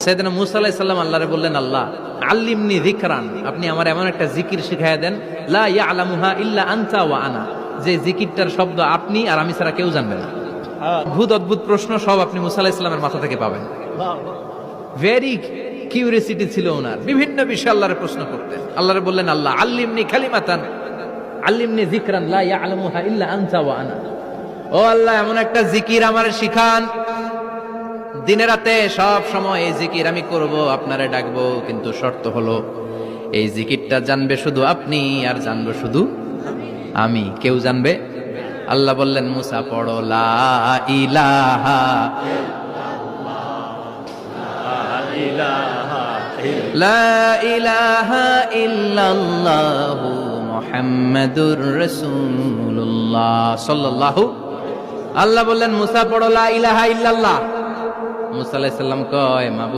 সাইয়েদনা মূসা আলাইহিস সালাম আল্লাহরে বললেন, আল্লাহ আল্লিমনি যিকরান, আপনি আমার এমন একটা জিকির শিখাইয়া দেন, লা ইয়ালামুহা ইল্লা আনতা ওয়া আনা, যে জিকিরটার শব্দ আপনি আর আমি ছাড়া কেউ জানবে না। অদ্ভুত অদ্ভুত প্রশ্ন সব আপনি মূসা আলাইহিস সালামের মাথা থেকে পাবেন। ভেরি কিউরিওসিটি ছিল ওনার, বিভিন্ন বিষয়ে আল্লাহরে প্রশ্ন করতেন। আল্লাহরে বললেন, আল্লাহ আল্লিমনি কালিমাতান, আল্লিমনি যিকরান লা ইয়ালামুহা ইল্লা আনতা ওয়া আনা, ও আল্লাহ এমন একটা জিকির আমারে শিখান, দিনে রাতে সব সময় এই জিকির আমি করব, আপনারে ডাকবো, কিন্তু শর্ত হলো এই জিকিরটা জানবে শুধু আপনি আর জানবো শুধু আমি, কেউ জানবে। আল্লাহ বললেন, মুসা পড়ো লা ইলাহা লা ইলাহা ইল্লাল্লাহু মুহাম্মাদুর রাসূলুল্লাহ সাল্লাল্লাহু। আল্লাহ বললেন, মুসা পড়ো লা ইলাহা ইল্লাল্লাহ। মুসা আলাইহিস সালাম কয়,